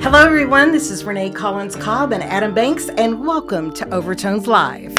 Hello everyone, this is Renee Cobb and Adam Banks, and welcome to Overtones Live.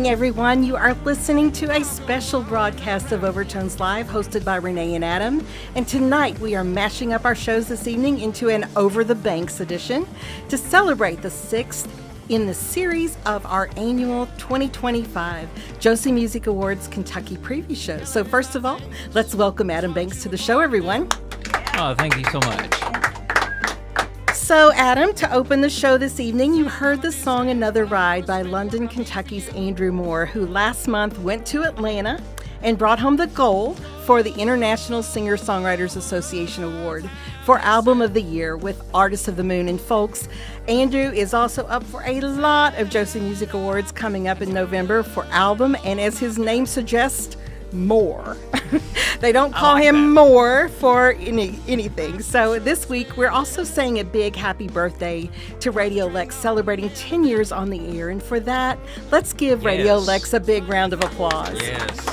Everyone, you are listening to a special broadcast of Overtones Live hosted by Renee and Adam, and tonight we are mashing up our shows this evening into an Over the Banks edition to celebrate the 6th in the series of our annual 2025 Josie Music Awards Kentucky preview show. So first of all, let's welcome Adam Banks to the show, everyone. Oh, thank you so much. So, Adam, to open the show this evening, you heard the song Another Ride by London, Kentucky's Andrew Moore, who last month went to Atlanta and brought home the gold for the International Singer-Songwriters Association Award for Album of the Year with Artist of the Moon. And folks, Andrew is also up for a lot of Josie Music Awards coming up in November for album, and as his name suggests, more. They don't call him Moore for anything. So this week, we're also saying a big happy birthday to Radio Lex, celebrating 10 years on the air. And for that, let's give Radio Lex a big round of applause. Yes.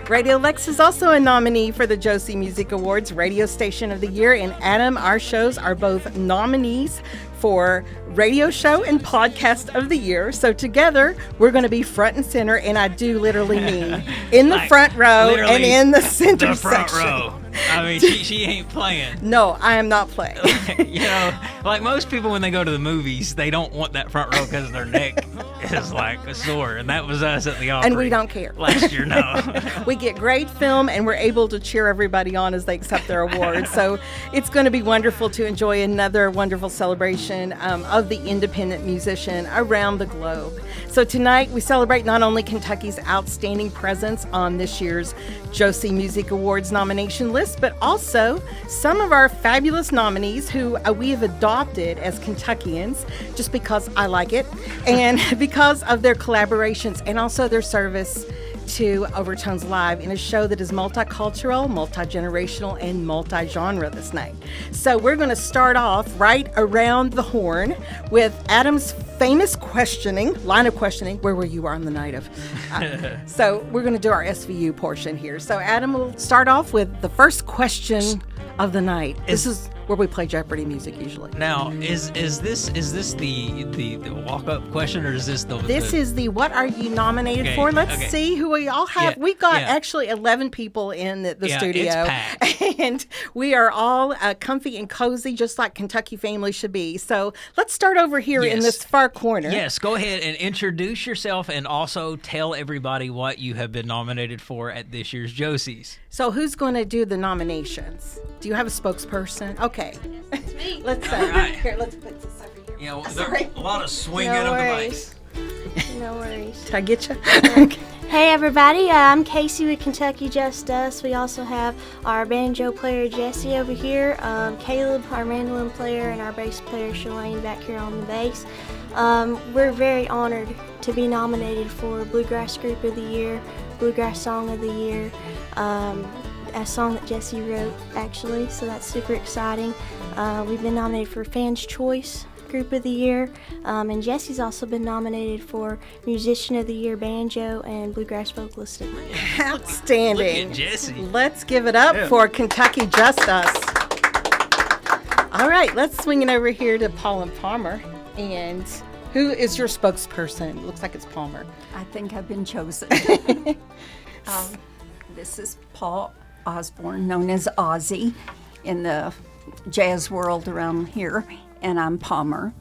Radio Lex is also a nominee for the Josie Music Awards Radio Station of the Year. And Adam, our shows are both nominees for Radio Show and Podcast of the Year. So together, we're going to be front and center, and I do literally mean in the front row and in the center front section. Row. I mean, she ain't playing. No, I am not playing. You know, like most people when they go to the movies, they don't want that front row because their neck is like sore, and that was us at the Opry. And we don't care. Last year, no. We get great film, and we're able to cheer everybody on as they accept their awards. So it's going to be wonderful to enjoy another wonderful celebration of the independent musician around the globe. So tonight we celebrate not only Kentucky's outstanding presence on this year's Josie Music Awards nomination list, but also some of our fabulous nominees who we have adopted as Kentuckians just because I like it and because of their collaborations and also their service to Overtones Live in a show that is multicultural, multi-generational, and multi-genre this night. So we're going to start off right around the horn with Adam's famous line of questioning. Where were you on the night of? So we're going to do our SVU portion here. So Adam will start off with the first question of the night. where we play Jeopardy music usually. Now, is this the walk up question, or is this the? This is the what are you nominated for? Let's see who we all have. We've got actually 11 people in the studio, and we are all comfy and cozy, just like Kentucky family should be. So let's start over here in this far corner. Yes, go ahead and introduce yourself, and also tell everybody what you have been nominated for at this year's Josie's. So who's going to do the nominations? Do you have a spokesperson? Okay. It's me. Let's right. Here, let's put this over here. There's a lot of swinging of the bass. No worries. Did I get you? Okay. Hey everybody, I'm Casey with Kentucky Just Us. We also have our banjo player Jesse over here, Caleb, our mandolin player, and our bass player Shalane back here on the bass. We're very honored to be nominated for Bluegrass Group of the Year, Bluegrass Song of the Year, a song that Jesse wrote actually, so that's super exciting. We've been nominated for Fans' Choice Group of the Year, and Jesse's also been nominated for Musician of the Year Banjo and Bluegrass Vocalist of the Year. Outstanding. Look at Jesse. Let's give it up for Kentucky Just Us. All right, let's swing it over here to Paul and Palmer. And who is your spokesperson? Looks like it's Palmer. I think I've been chosen. This is Paul Osborne, known as Ozzy in the jazz world around here, and I'm Palmer.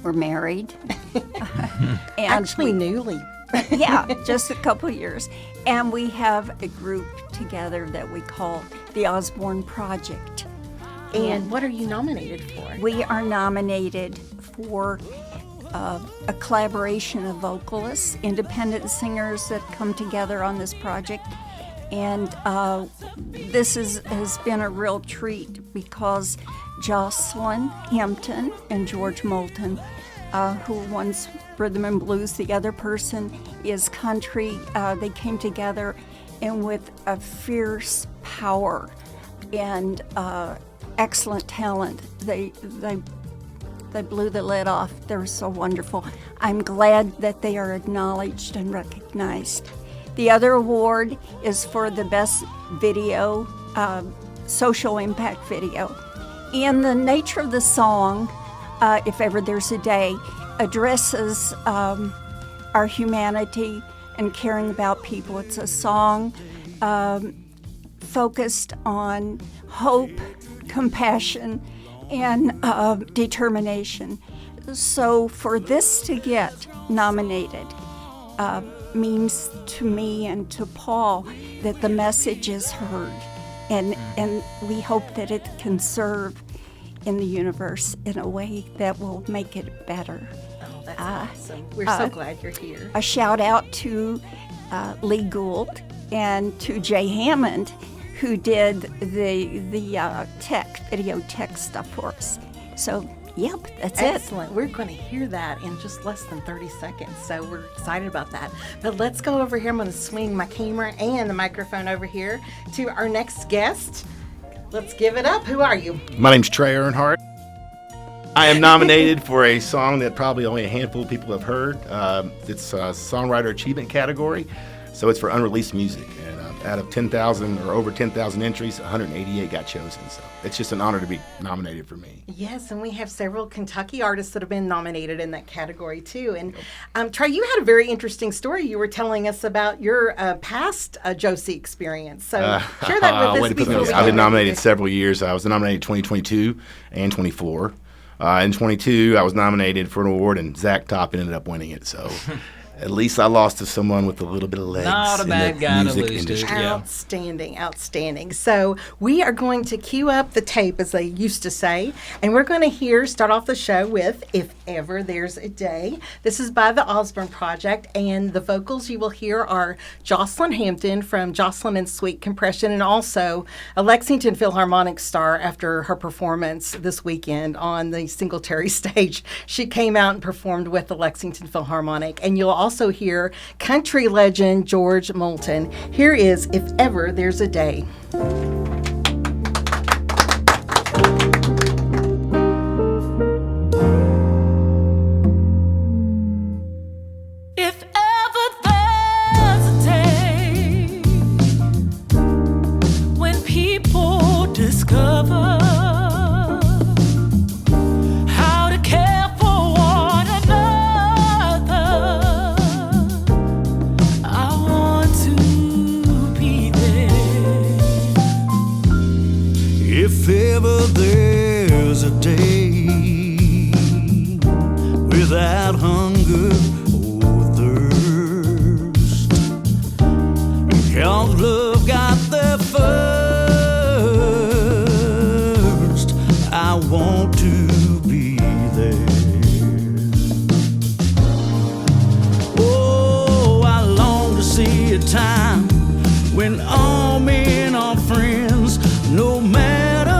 We're married. And Actually, newly. Yeah, just a couple years. And we have a group together that we call the Osborne Project. And what are you nominated for? We are nominated for a collaboration of vocalists, independent singers that come together on this project. And this has been a real treat because Jocelyn Hampton and George Moulton, who one's rhythm and blues, the other person is country. They came together and with a fierce power and excellent talent, they blew the lid off. They're so wonderful. I'm glad that they are acknowledged and recognized. The other award is for the best video, social impact video. And the nature of the song, If Ever There's a Day, addresses our humanity and caring about people. It's a song focused on hope, compassion, and determination. So for this to get nominated means to me and to Paul that the message is heard, and we hope that it can serve in the universe in a way that will make it better. Oh, that's awesome. We're so glad you're here. A shout out to Lee Gould and to Jay Hammond, who did the video tech stuff for us. So, yep, that's Excellent. We're going to hear that in just less than 30 seconds, so we're excited about that. But let's go over here. I'm going to swing my camera and the microphone over here to our next guest. Let's give it up. Who are you? My name's Trey Earnhardt. I am nominated for a song that probably only a handful of people have heard. It's a Songwriter Achievement category, so it's for unreleased music. And out of 10,000 or over 10,000 entries, 188 got chosen. So it's just an honor to be nominated for me. Yes, and we have several Kentucky artists that have been nominated in that category too. And Trey, you had a very interesting story you were telling us about your past Josie experience. So share that with us. I've been nominated several years. I was nominated 2022 and 24. In 22, I was nominated for an award, and Zach Top ended up winning it. So at least I lost to someone with a little bit of legs. Not a bad guy to lose industry. to. Yeah. Outstanding, outstanding. So we are going to cue up the tape, as they used to say, and we're going to start off the show with If Ever There's a Day. This is by the Osborne Project, and the vocals you will hear are Jocelyn Hampton from Jocelyn and Sweet Compression, and also a Lexington Philharmonic star after her performance this weekend on the Singletary stage. She came out and performed with the Lexington Philharmonic, and you'll also hear country legend George Moulton. Here is If Ever There's a Day. If ever there's a day when people discover ever there's a day without hunger or thirst, 'cause love got there first, I want to be there. Oh, I long to see a time when all men are friends, no matter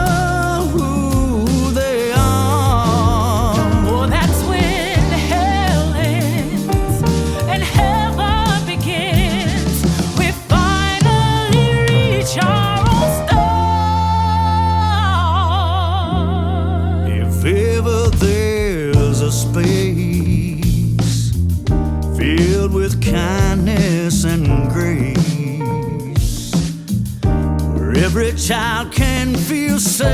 who they are. Oh, that's when hell ends and heaven begins. We finally reach our own star. If ever there's a space filled with kindness and grace, where every child can feel safe,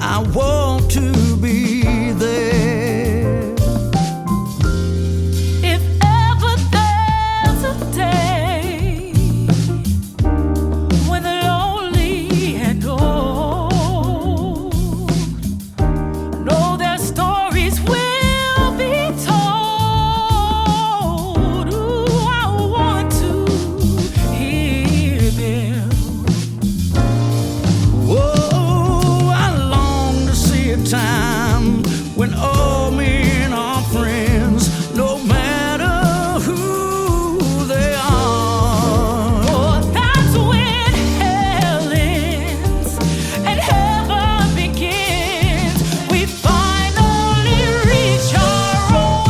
I want to be there. If ever there's a day when the lonely and old know their stories will be told, ooh, I want to hear them. Whoa, I long to see a time when all men are friends, no matter who they are. Oh, that's when hell ends and heaven begins. We finally reach our own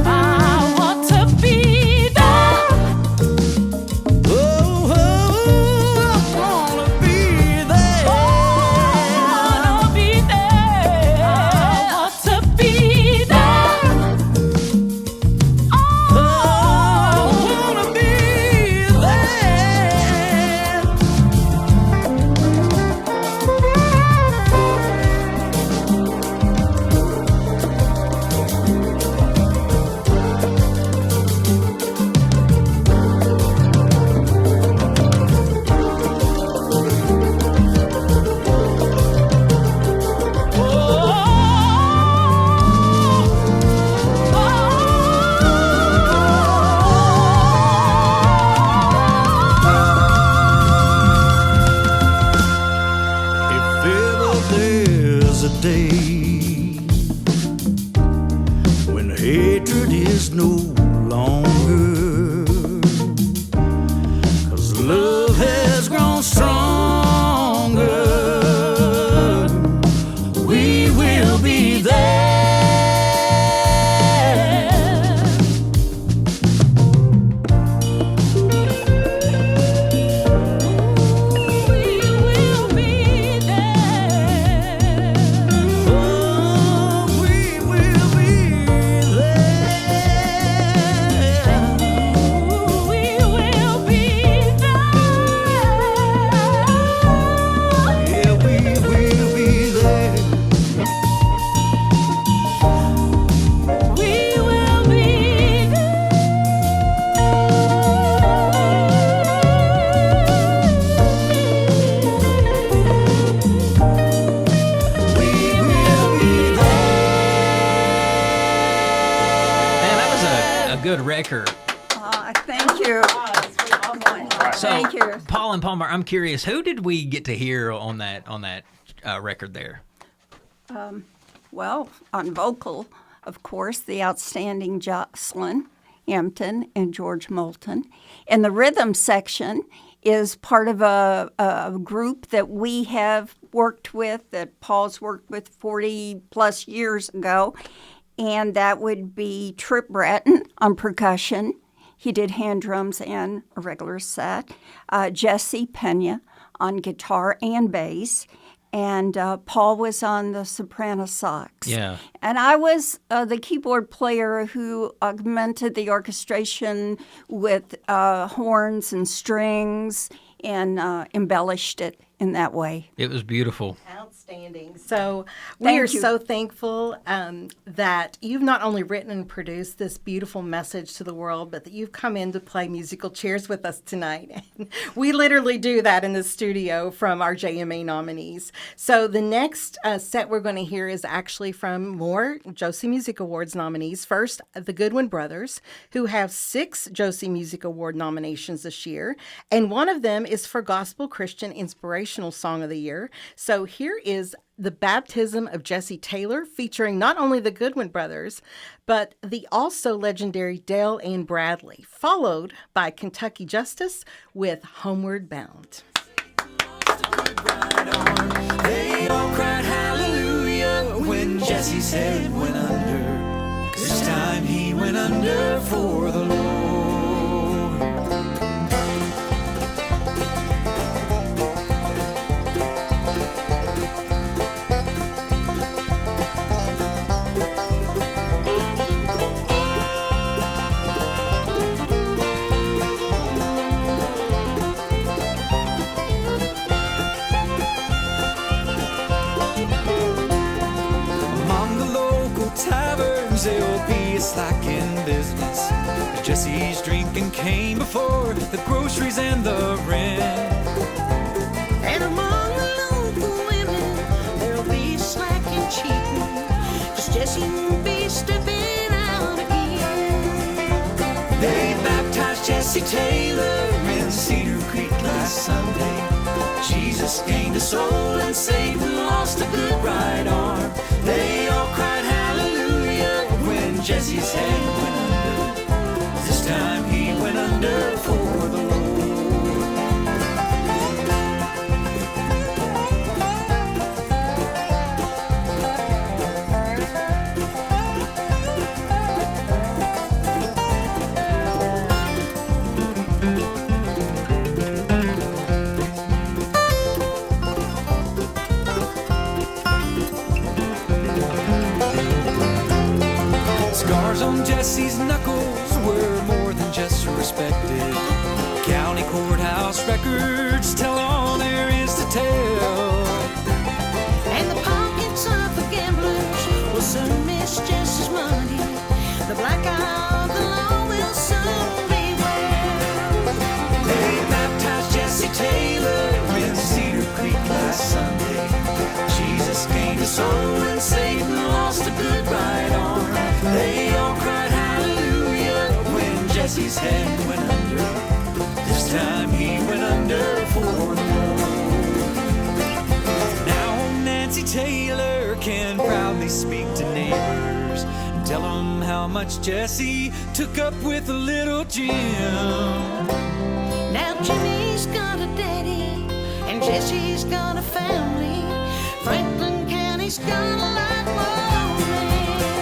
I want to be there. Oh, I wanna be there. I wanna be there. I want to be there. I wanna be there. If ever there's a day when hatred is no longer, 'cause love has grown stronger, we will be there. We will be there. Oh, we will be there. We will be there. Yeah, we will be there. We will be We will be Man, that was a good record. Thank you. So, Thank you. Paul and Palmer, I'm curious, who did we get to hear on that record there? Well, on vocal, of course, the outstanding Jocelyn Hampton and George Moulton. And the rhythm section is part of a group that we have worked with, that Paul's worked with 40 plus years ago. And that would be Trip Bratton on percussion. He did hand drums and a regular set. Jesse Pena on guitar and bass. and Paul was on the soprano sax. Yeah. And I was the keyboard player who augmented the orchestration with horns and strings and embellished it in that way. It was beautiful. Outstanding. So we Thank are you. so thankful that you've not only written and produced this beautiful message to the world, but that you've come in to play musical chairs with us tonight. And we literally do that in the studio from our JMA nominees. So the next set we're going to hear is actually from more Josie Music Awards nominees. First, the Goodwin Brothers, who have 6 Josie Music Award nominations this year. And one of them is for Gospel Christian Inspirational Song of the Year. So here is The Baptism of Jesse Taylor, featuring not only the Goodwin Brothers, but the also legendary Dale and Bradley, followed by Kentucky Justice with Homeward Bound. They all cried hallelujah when Jesse's head went under. This time he went under for the Lord. They'll be a slack in business. Jesse's drinking came before the groceries and the rent. And among the local women, there'll be slack and cheating, 'cause Jesse will be stepping out again. They baptized Jesse Taylor in Cedar Creek last Sunday. Jesus gained a soul and Satan lost a good right arm. They all cried hallelujah when Jesse's head went under. This time he went under for the Lord. Scars on Jesse's knuckles were more than just respected. County courthouse records tell all there is to tell. And the pockets of the gamblers will soon miss Jesse's money. The black eye of the law will soon be well. They baptized Jesse Taylor in Cedar Creek last Sunday. Jesus gained a soul and Satan lost a good right arm. They all cried hallelujah when Jesse's head went under. This time he went under for the Lord. Now Nancy Taylor can proudly speak to neighbors and tell them how much Jesse took up with little Jim. Now Jimmy's got a daddy, and Jesse's got a family. Franklin County's got a lot more men.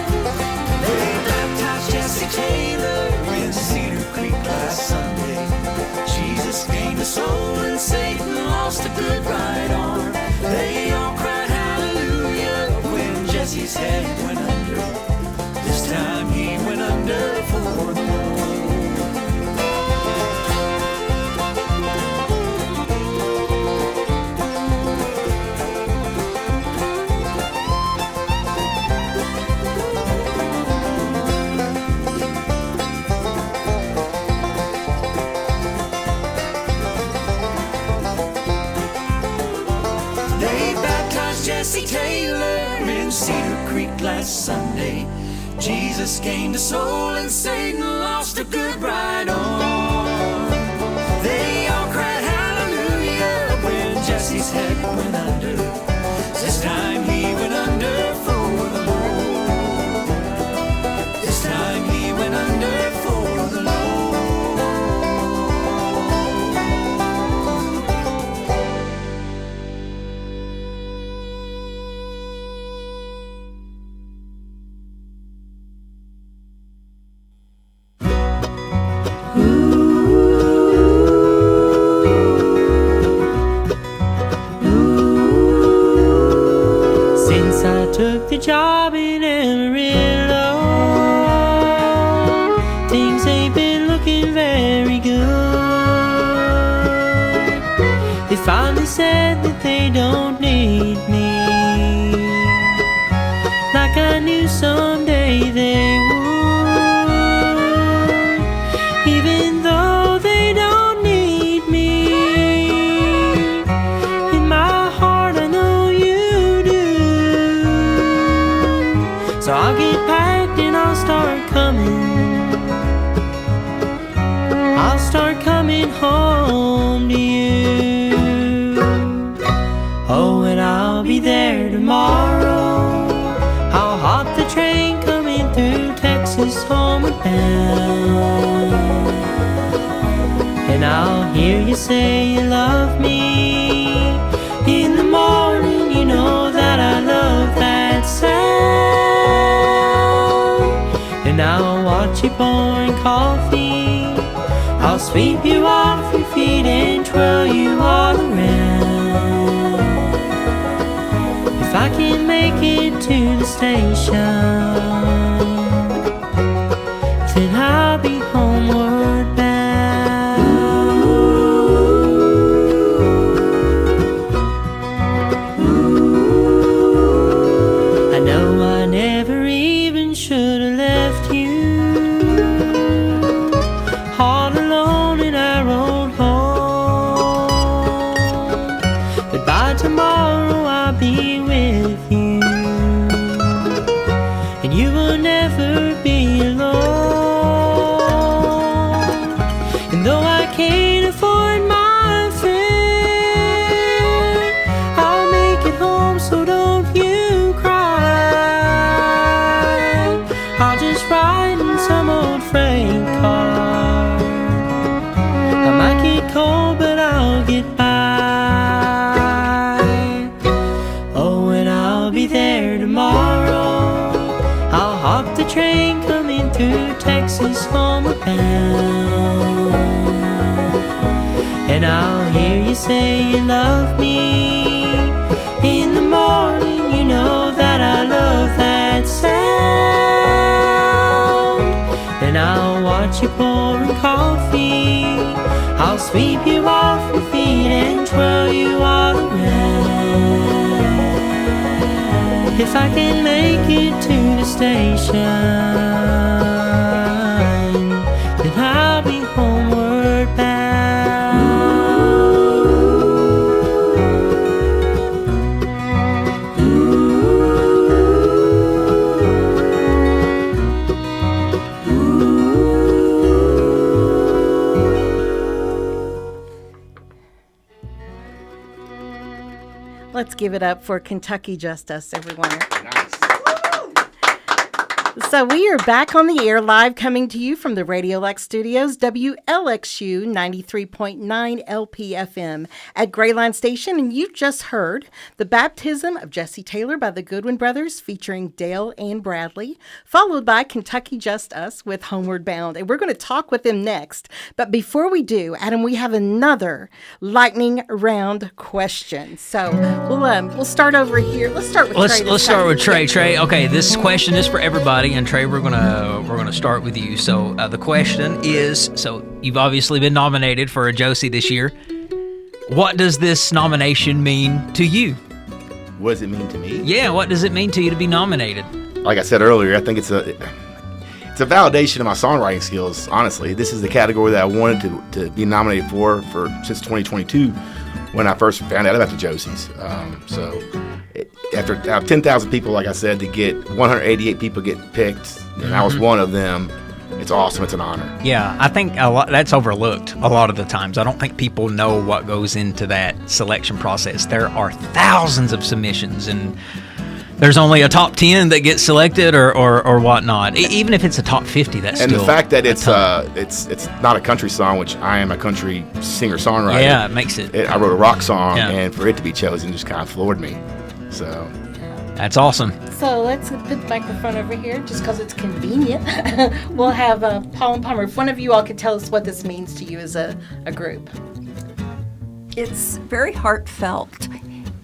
They baptized Jesse Taylor in Cedar Creek last Sunday. Jesus gained a soul and Satan lost a good right arm. They all cried hallelujah when Jesse's head went under. This time he went under for the Lord. Jesse Taylor in Cedar Creek last Sunday. Jesus gained a soul and Satan lost a good right arm. They all cried hallelujah when Jesse's head went under. This time he went under for the Lord. This time he went under for the Lord. Ooh. in Amarillo. Things ain't been looking very good. They finally said that they don't need me, like I knew someday they would. Even though they don't need me, in my heart I know you do. So I'll get packed and I'll start coming. I'll start coming home to you. Oh, and I'll be there tomorrow. I'll hop the train coming through Texas homeward bound. And I'll hear you say you love me. In the morning you know that I love that sound. And I'll watch you pouring coffee. I'll sweep you off your feet and twirl you all around. If I can make it to the station, then I'll be homeward bound. I know I never even should have left you all alone in our old home, but by tomorrow I'll be with you, and you will never be alone. And though I can't afford my fare, I'll make it home, so don't you cry. I'll just ride in some old freight car. I might get cold, but I'll get by. Oh, and I'll be there tomorrow. I'll hop the train coming through Texas homeward bound. And I'll hear you say you love me. In the morning you know that I love that sound. And I'll watch you pouring coffee. I'll sweep you off your feet and twirl you all around. If I can make it to the station, then I'll be homeward bound. Let's give it up for Kentucky Just Us, everyone. Nice. So we are back on the air live, coming to you from the Radio Lex Studios, WLXU 93.9 LPFM at Grayline Station. And you just heard The Baptism of Jesse Taylor by the Goodwin Brothers featuring Dale and Bradley, followed by Kentucky Just Us with Homeward Bound. And we're going to talk with them next. But before we do, Adam, we have another lightning round question. So we'll start over here. Let's start with Trey. Let's start with Trey. Trey, okay, this question is for everybody. And Trey, we're gonna start with you. So the question is: so you've obviously been nominated for a Josie this year. What does this nomination mean to you? What does it mean to me? Yeah, what does it mean to you to be nominated? Like I said earlier, I think it's a validation of my songwriting skills. Honestly, this is the category that I wanted to be nominated for since 2022, when I first found out about the Josies. After out of 10,000 people, like I said, to get 188 people get picked, and I was one of them. It's awesome. It's an honor. Yeah, I think a lot that's overlooked a lot of the times. I don't think people know what goes into that selection process. There are thousands of submissions, and there's only a top 10 that gets selected or whatnot. Even if it's a top 50, that's and still the fact that it's not a country song, which I am a country singer-songwriter. Yeah, it makes it. I wrote a rock song, Yeah. and for it to be chosen just kind of floored me. So That's awesome. So let's put the microphone over here just because it's convenient. We'll have Paul and Palmer. If one of you all could tell us what this means to you as a group. It's very heartfelt.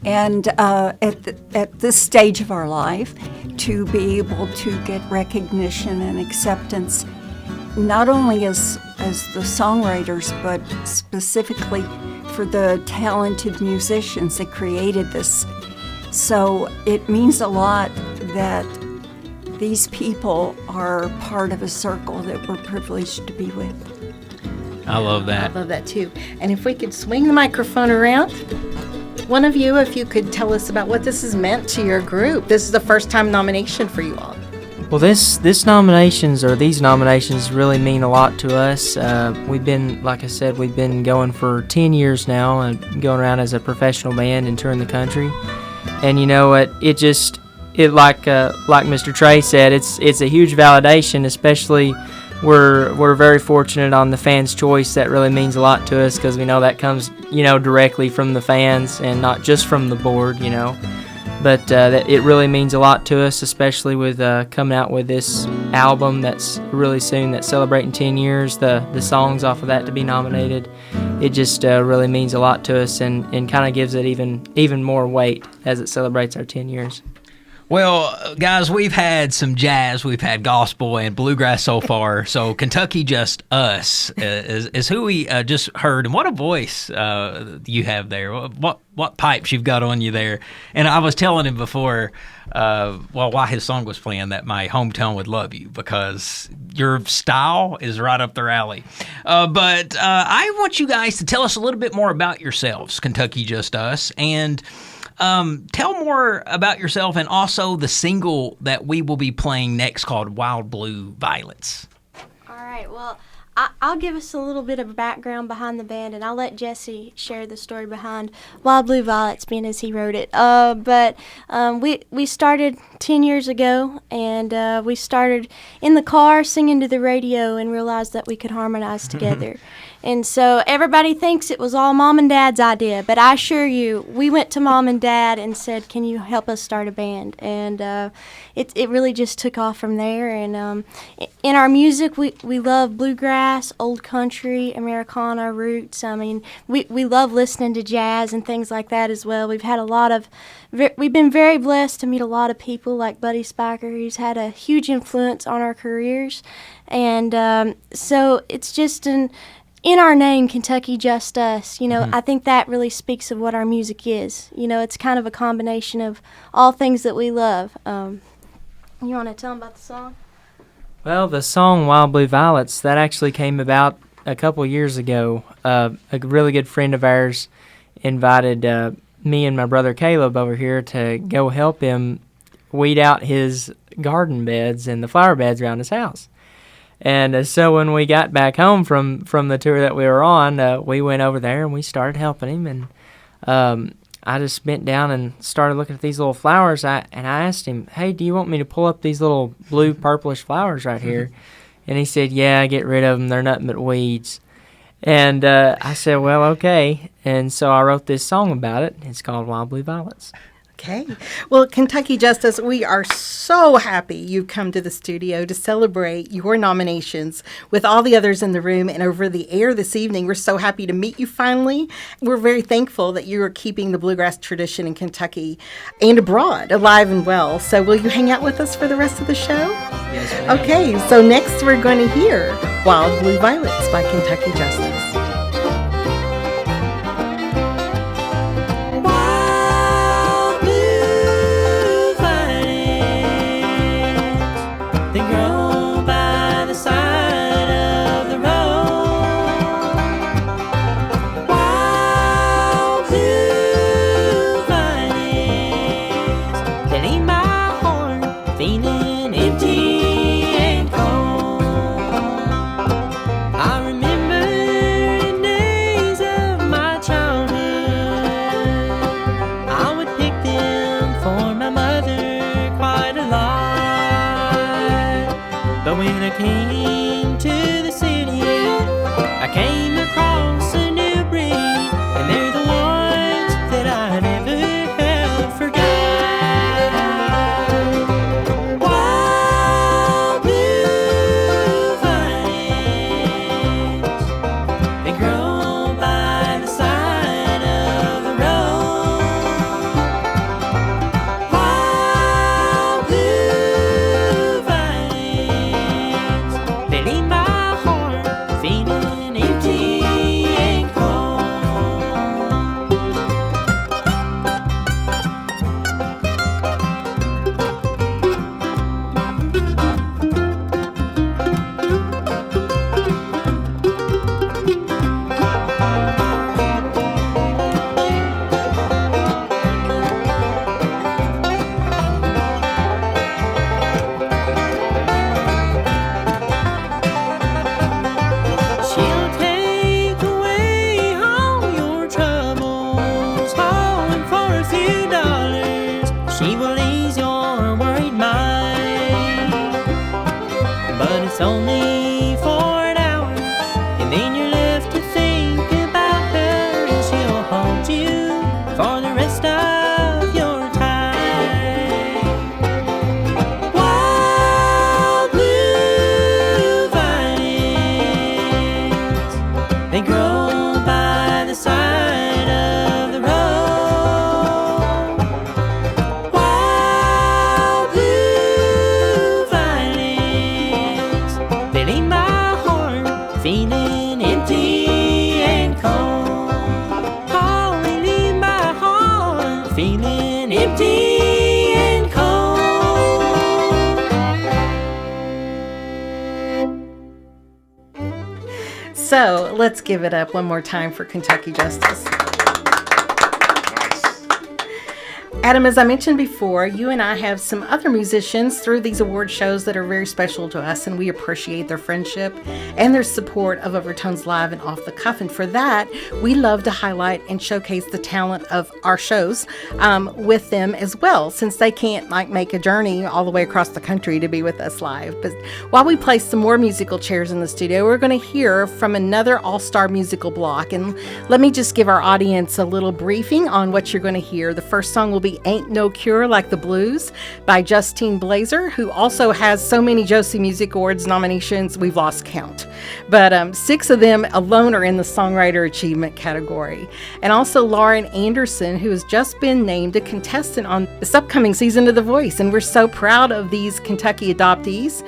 And at this stage of our life, to be able to get recognition and acceptance, not only as the songwriters, but specifically for the talented musicians that created this. So it means a lot that these people are part of a circle that we're privileged to be with. I love I that. love that too. And if we could swing the microphone around, one of you, if you could tell us about what this has meant to your group. This is the first time nomination for you all. Well, these nominations really mean a lot to us. We've been, like I said, we've been going for 10 years now and going around as a professional band and touring the country. And you know what? It like Mr. Trey said, it's a huge validation. Especially, we're very fortunate on the fans' choice. That really means a lot to us because we know that comes directly from the fans and not just from the board. But that it really means a lot to us, especially with coming out with this album that's really soon, that's celebrating 10 years, the songs off of that to be nominated. It just really means a lot to us and kind of gives it even more weight as it celebrates our 10 years. Well, guys, we've had some jazz, we've had gospel and bluegrass so far. So Kentucky Just Us is who we just heard. And what a voice you have there. What pipes you've got on you there. And I was telling him before, while his song was playing, that my hometown would love you because your style is right up their alley. But I want you guys to tell us a little bit more about yourselves, Kentucky Just Us, and tell more about yourself and also the single that we will be playing next called Wild Blue Violets. All right, well, I'll give us a little bit of background behind the band, and I'll let Jesse share the story behind Wild Blue Violets, being as he wrote it. But we started 10 years ago, and we started in the car singing to the radio and realized that we could harmonize together. And so everybody thinks it was all Mom and Dad's idea, but I assure you, we went to Mom and Dad and said, can you help us start a band? And it really just took off from there. And in our music, we love bluegrass, old country, Americana, roots. I mean, we love listening to jazz and things like that as well. We've had we've been very blessed to meet a lot of people like Buddy Spiker, who's had a huge influence on our careers. And so it's just in our name, Kentucky Just Us, I think that really speaks of what our music is. It's kind of a combination of all things that we love. You want to tell them about the song? Well, the song Wild Blue Violets, that actually came about a couple years ago. A really good friend of ours invited me and my brother Caleb over here to go help him weed out his garden beds and the flower beds around his house. And so when we got back home from the tour that we were on, we went over there and we started helping him. And I just bent down and started looking at these little flowers. And I asked him, hey, do you want me to pull up these little blue purplish flowers right here? And he said, yeah, get rid of them. They're nothing but weeds. And I said, well, okay. And so I wrote this song about it. It's called Wild Blue Violets. Okay. Well, Kentucky Just Us, we are so happy you've come to the studio to celebrate your nominations with all the others in the room and over the air this evening. We're so happy to meet you finally. We're very thankful that you are keeping the bluegrass tradition in Kentucky and abroad alive and well. So will you hang out with us for the rest of the show? Yes, ma'am. Okay. So next we're going to hear Wild Blue Violets by Kentucky Just Us. Came to the city, I came across a new breed, and they're the ones that I never have forgot. Wild blue violets, they grow by the side of the road. it's only for an hour, and then you're left to think about her, and she'll haunt you for the rest of your time. Wild blue violets, they grow by the side of the road. Wild blue violets, they leave my heart feeling empty and cold. Oh, they leave my heart feeling empty and cold. So let's give it up one more time for Kentucky Justice. Adam, as I mentioned before, you and I have some other musicians through these award shows that are very special to us, and we appreciate their friendship and their support of Overtones Live and Off the Cuff. And for that, we love to highlight and showcase the talent of our shows with them as well, since they can't make a journey all the way across the country to be with us live. But while we place some more musical chairs in the studio, we're going to hear from another all-star musical block. And let me just give our audience a little briefing on what you're going to hear. The first song will be Ain't No Cure Like the Blues by Justine Blazer, who also has so many Josie Music Awards nominations, we've lost count. But 6 of them alone are in the Songwriter Achievement category. And also Lauren Anderson, who has just been named a contestant on this upcoming season of The Voice. And we're so proud of these Kentucky adoptees.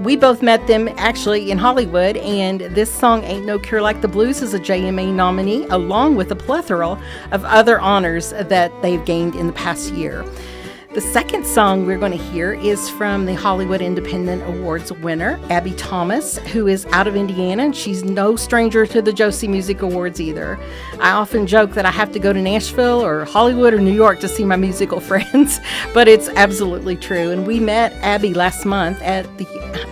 We both met them actually in Hollywood, and this song, Ain't No Cure Like the Blues, is a JMA nominee, along with a plethora of other honors that they've gained in the past year. The second song we're going to hear is from the Hollywood Independent Awards winner, Abbie Thomas, who is out of Indiana, and she's no stranger to the Josie Music Awards either. I often joke that I have to go to Nashville or Hollywood or New York to see my musical friends, but it's absolutely true. And we met Abbie last month at the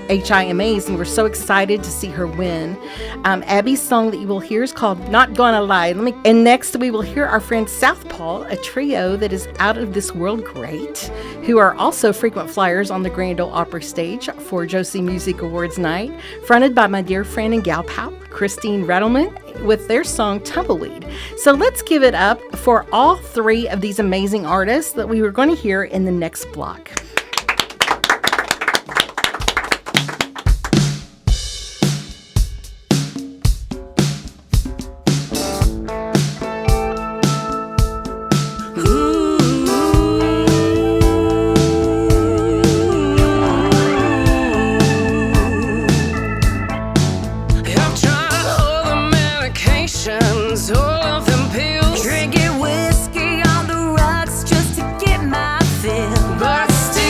HIMAs, and we're so excited to see her win. Abbie's song that you will hear is called Not Gonna Lie. And next we will hear our friend Southpaw, a trio that is out of this world great, who are also frequent flyers on the Grand Ole Opry stage for Josie Music Awards night, fronted by my dear friend and gal pal, Christine Redelman, with their song Tumbleweed. So let's give it up for all 3 of these amazing artists that we were going to hear in the next block. All of them pills, drinking whiskey on the rocks just to get my fill. But still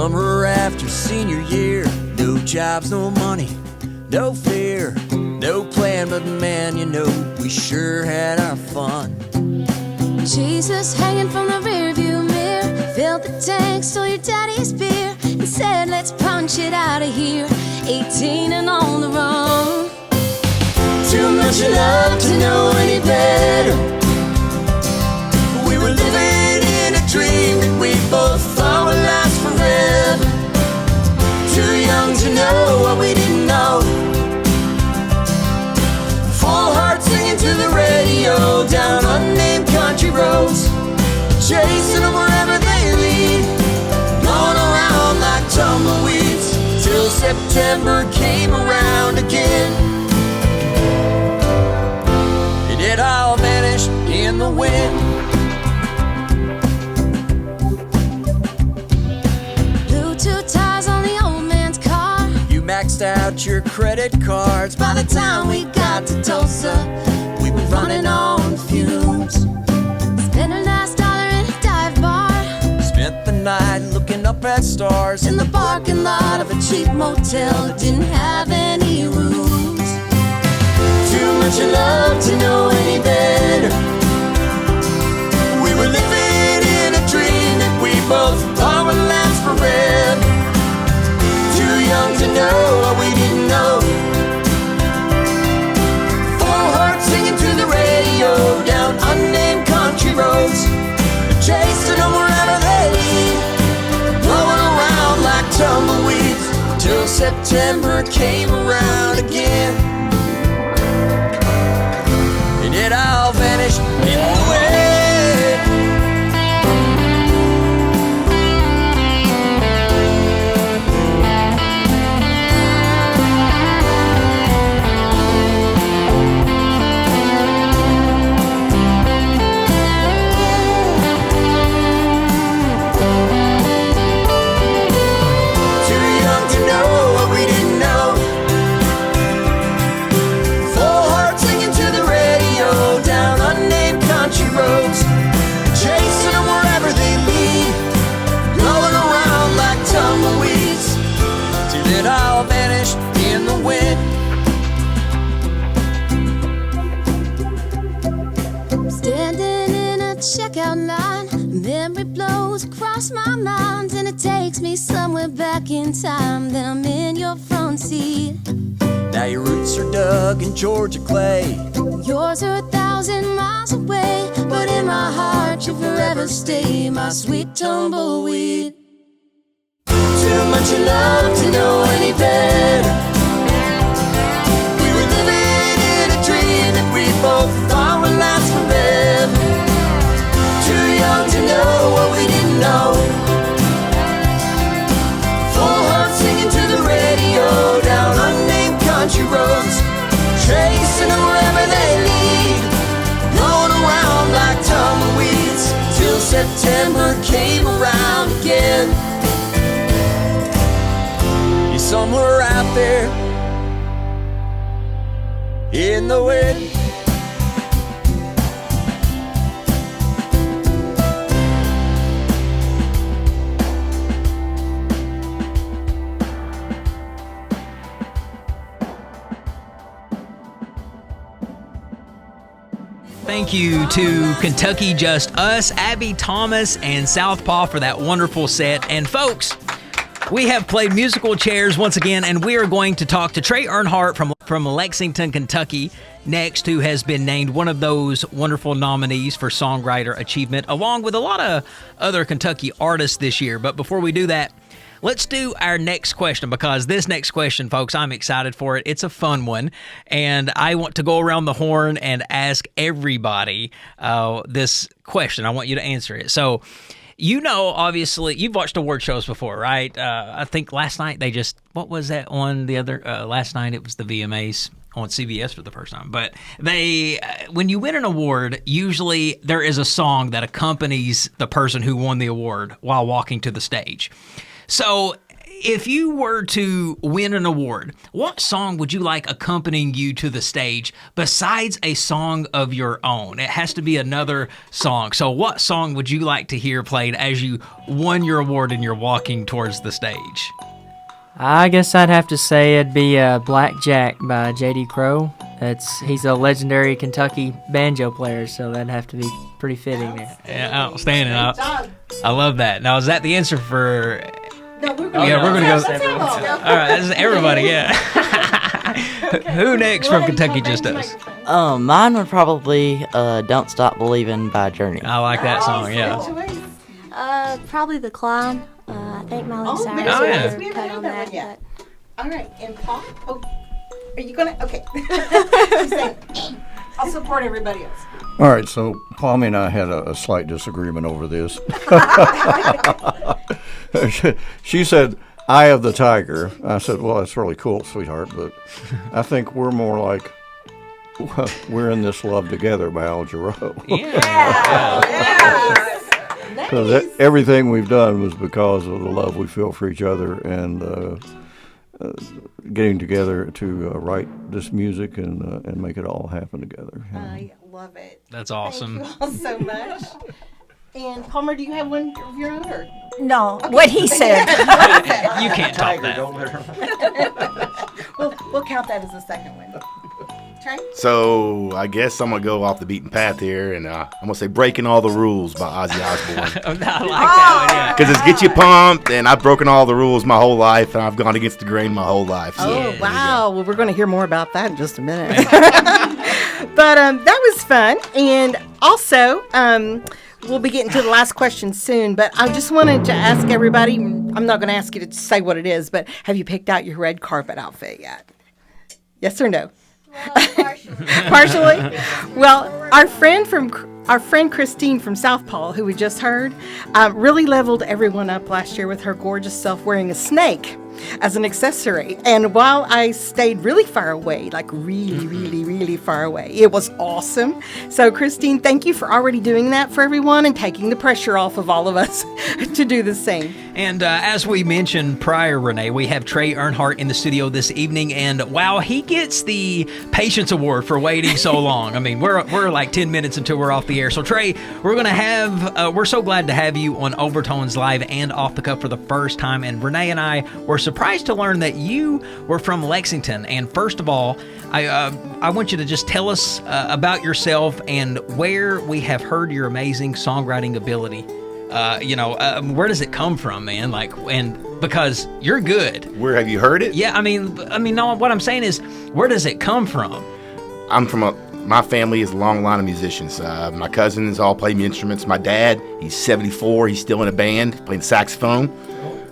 Summer after senior year, no jobs, no money, no fear, no plan, but man, you know, we sure had our fun. Jesus hanging from the rearview mirror, filled the tank, stole your daddy's beer, and said, let's punch it out of here. 18 and on the run. Too much love to know any better. We were living in a dream that we both thought would last forever. Too young to know what we didn't know. Full heart singing to the radio down unnamed country roads, chasing them wherever they lead, going around like tumbleweeds till September came around again. And it all vanished in the wind. Blew 2 tires on the old man's car. You maxed out your credit cards. By the time we got to Tulsa, we were running on fumes. Spent our last dollar in a dive bar. Spent the night looking up at stars In the parking lot of a cheap motel that didn't have any rooms. Too much love to know any better. We were living in a dream that we both thought would last forever. Too young to know what we didn't know. Full heart singing to the radio down unnamed country roads, chasing them wherever they lead, blowing around like tumbleweeds till September came around again. And it all vanished in the wind. Roads, chasing them wherever they lead, going around like tumbleweeds till it all vanished in the wind. Standing in a checkout line, memory blows across my mind, and it takes me somewhere back in time. Then I'm in your front seat. Now your roots are dug in Georgia clay. Yours are 1,000 miles away, but in my heart you'll forever stay, my sweet tumbleweed. Too much love to know any better. We were living in a dream that we both thought would last forever. Too young to know what we didn't know. Full heart singing to the radio down unnamed country roads, chasing them wherever they lead, going around like tumbleweeds till September came around again. You're somewhere out there in the wind. Thank you to Kentucky Just Us, Abbie Thomas, and Southpaw for that wonderful set. And folks, we have played musical chairs once again, and we are going to talk to Trey Earnhardt from Lexington, Kentucky, next, who has been named one of those wonderful nominees for Songwriter Achievement, along with a lot of other Kentucky artists this year. But before we do that, let's do our next question, because this next question, folks, I'm excited for it. It's a fun one, and I want to go around the horn and ask everybody this question. I want you to answer it. So, you know, obviously, you've watched award shows before, right? I think last night they just, what was that on the other, last night it was the VMAs on CBS for the first time. But they, when you win an award, usually there is a song that accompanies the person who won the award while walking to the stage. So if you were to win an award, what song would you like accompanying you to the stage besides a song of your own? It has to be another song. So what song would you like to hear played as you won your award and you're walking towards the stage? I guess I'd have to say it'd be Black Jack by J.D. Crowe. He's a legendary Kentucky banjo player, so that'd have to be pretty fitting there. Yeah, outstanding. I love that. Now, is that the answer for... No, we're going Yeah, we're going to go... everyone. All right, this is everybody, yeah. Who next from Kentucky Just Us? Mine would probably Don't Stop Believing by Journey. I like that song, yeah. Probably The Climb. I think Miley Cyrus yeah. has We a haven't cut heard on that that. one yet. But All right, and Paul? Oh, are you going to? Okay. She's saying, I'll support everybody else. All right, so Palmy and I had a slight disagreement over this. She said, Eye of the Tiger. I said, well, that's really cool, sweetheart, but I think we're more like, We're in This Love Together by Al Jarreau. Because everything we've done was because of the love we feel for each other and getting together to write this music and make it all happen together. I love it. That's awesome. Thank you all so much. And Palmer, do you have one of your own? Or? No, what he said. You can't top that. We'll count that as the second one. Trey? So I guess I'm going to go off the beaten path here, and I'm going to say Breaking All the Rules by Ozzy Osbourne. I like that one, yeah. Because it's get you pumped, and I've broken all the rules my whole life, and I've gone against the grain my whole life. So. Oh, wow. Well, we're going to hear more about that in just a minute. But that was fun. And also, we'll be getting to the last question soon, but I just wanted to ask everybody, I'm not going to ask you to say what it is, but have you picked out your red carpet outfit yet? Yes or no? Partially. Well, our friend Christine from Southpaw, who we just heard, really leveled everyone up last year with her gorgeous self wearing a snake as an accessory. And while I stayed really far away, like really, really, really far away, it was awesome. So, Christine, thank you for already doing that for everyone and taking the pressure off of all of us to do the same. And as we mentioned prior, Renee, we have Trey Earnhardt in the studio this evening, and wow, he gets the Patience Award for waiting so long. I mean, we're like 10 minutes until we're off the air. So, Trey, we're so glad to have you on Overtones Live and Off the Cuff for the first time. And Renee and I were surprised to learn that you were from Lexington. And first of all, I want you to just tell us about yourself and where we have heard your amazing songwriting ability. Where does it come from, man? And because you're good. Where have you heard it? Yeah, I mean, no. What I'm saying is, where does it come from? I'm from my family is a long line of musicians. My cousins all play instruments. My dad, he's 74. He's still in a band playing saxophone.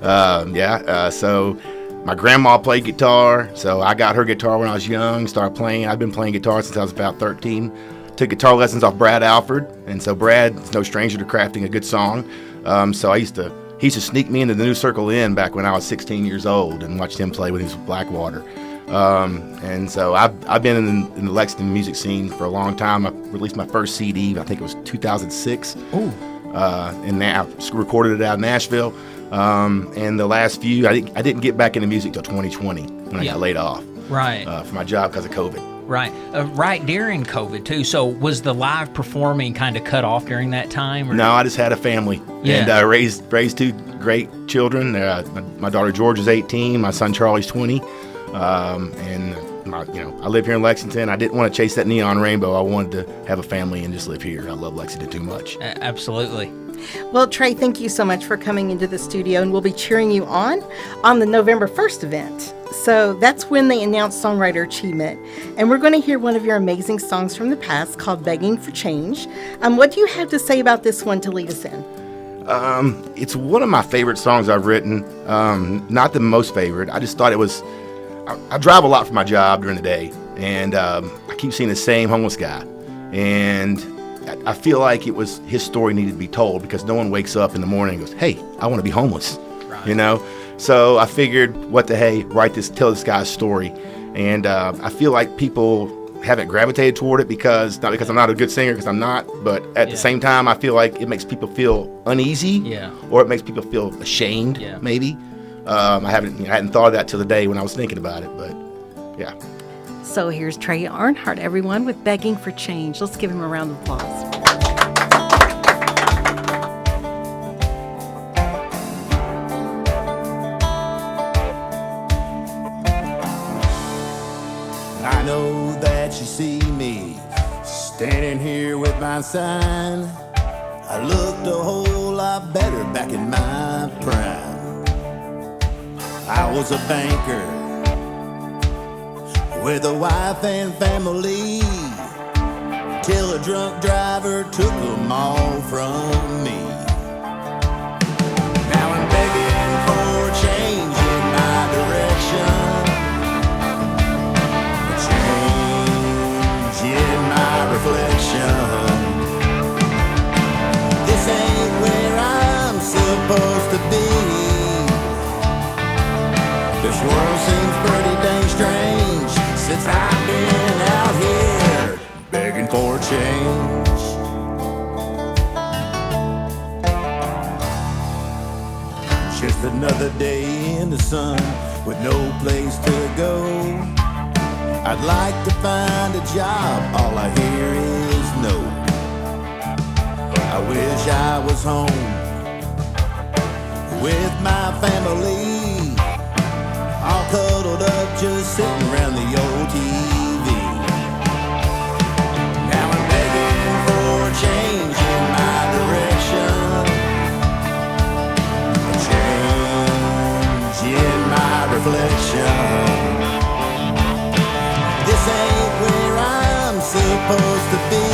So my grandma played guitar. So I got her guitar when I was young. Started playing. I've been playing guitar since I was about 13. Took guitar lessons off Brad Alford, and so Brad's no stranger to crafting a good song. So he used to sneak me into the New Circle Inn back when I was 16 years old and watched him play when he was with Blackwater. And so I've been in the Lexington music scene for a long time. I released my first CD, I think it was 2006. Ooh. And I recorded it out in Nashville. And the last few, I didn't get back into music till 2020 when I got laid off. Right. For my job because of COVID. Right. Right during COVID, too. So was the live performing kind of cut off during that time? Or? No, I just had a family. Yeah. And raised two great children. My daughter George is 18. My son Charlie's 20. I live here in Lexington. I didn't want to chase that neon rainbow. I wanted to have a family and just live here. I love Lexington too much. Absolutely. Well, Trey, thank you so much for coming into the studio, and we'll be cheering you on the November 1st event. So that's when they announced Songwriter Achievement, and we're going to hear one of your amazing songs from the past called Begging for Change. What do you have to say about this one to lead us in? It's one of my favorite songs I've written. Not the most favorite. I just thought it was... I drive a lot for my job during the day, and I keep seeing the same homeless guy. And I feel like it was his story needed to be told because no one wakes up in the morning and goes, hey, I want to be homeless, right. So I figured, what the hey, tell this guy's story. And I feel like people haven't gravitated toward it not because I'm not a good singer, because I'm not, but at the same time, I feel like it makes people feel uneasy, or it makes people feel ashamed, maybe. I hadn't thought of that till the day when I was thinking about it, but yeah. So here's Trey Earnhardt, everyone, with Begging for Change. Let's give him a round of applause. I know that you see me standing here with my sign. I looked a whole lot better back in my prime. I was a banker with a wife and family, till a drunk driver took them all from me. Now I'm begging for change in my direction, change in my reflection. This ain't where I'm supposed to be. This world seems pretty dang strange since I've been out here begging for change. Just another day in the sun with no place to go. I'd like to find a job, all I hear is no. I wish I was home with my family, all cuddled up, just sitting around the old TV. Now I'm begging for change in my direction, change in my reflection. This ain't where I'm supposed to be.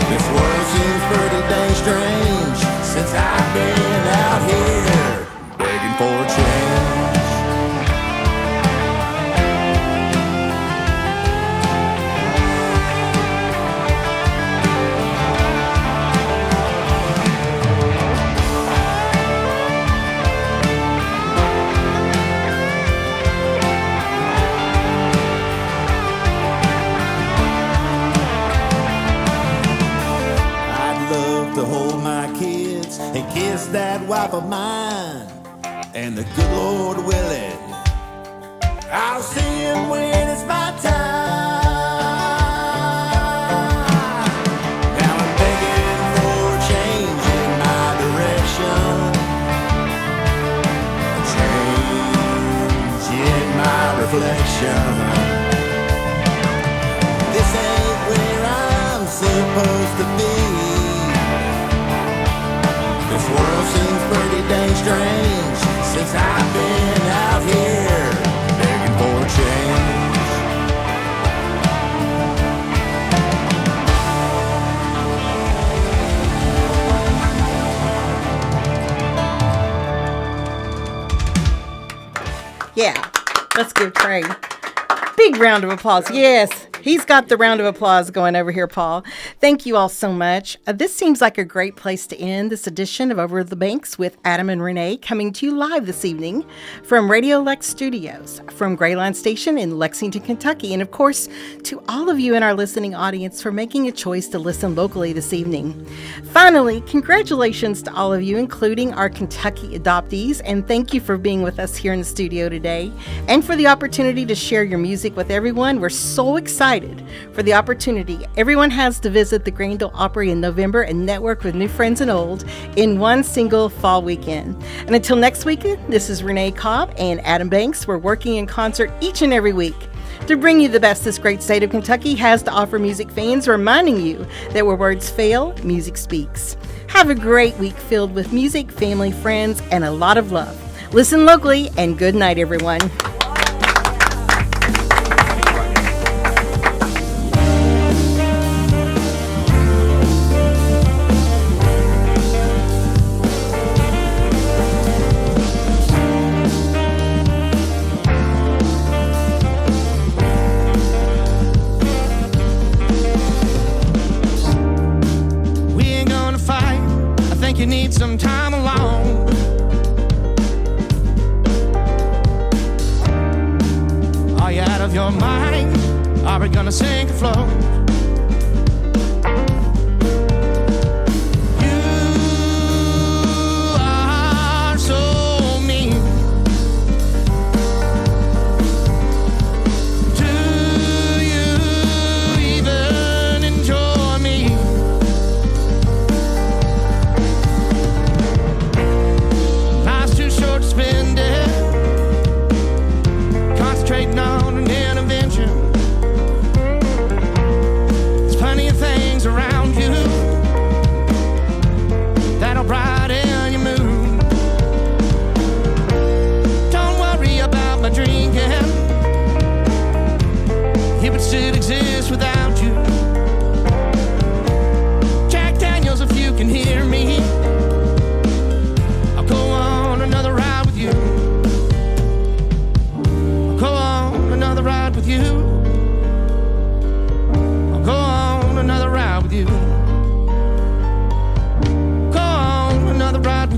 This world seems pretty dang strange since I've been out here begging for change. I'd love to hold my kids and kiss that wife of mine, and the good Lord willing, I'll see him when it's my time. Now I'm begging for change in my direction, change in my reflection. This ain't where I'm supposed to be. This world seems pretty dang strange since I've been out here begging for change. Yeah, let's give Trey a big round of applause. Yes, he's got the round of applause going over here, Paul. Thank you all so much. This seems like a great place to end this edition of Over the Banks with Adam and Renee, coming to you live this evening from Radio Lex Studios, from Grayline Station in Lexington, Kentucky. And of course, to all of you in our listening audience for making a choice to listen locally this evening. Finally, congratulations to all of you, including our Kentucky adoptees, and thank you for being with us here in the studio today and for the opportunity to share your music with everyone. We're so excited for the opportunity everyone has to visit the Greenville Opry in November and network with new friends and old in one single fall weekend. And until next weekend, this is Renee Cobb and Adam Banks. We're working in concert each and every week to bring you the best this great state of Kentucky has to offer music fans, reminding you that where words fail, music speaks. Have a great week filled with music, family, friends, and a lot of love. Listen locally, and good night, everyone. You need some time alone. Are you out of your mind? Are we gonna sink or float? You are so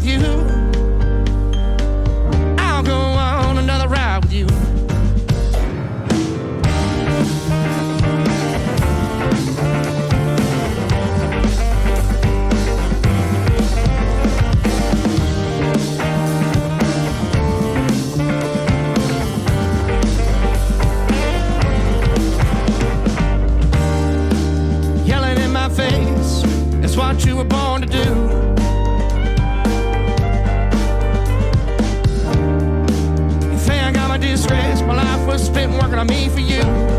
with you. I'll go on another ride with you. Yelling in my face, it's what you were born to do. You think I got my disgrace, my life was spent working on me for you.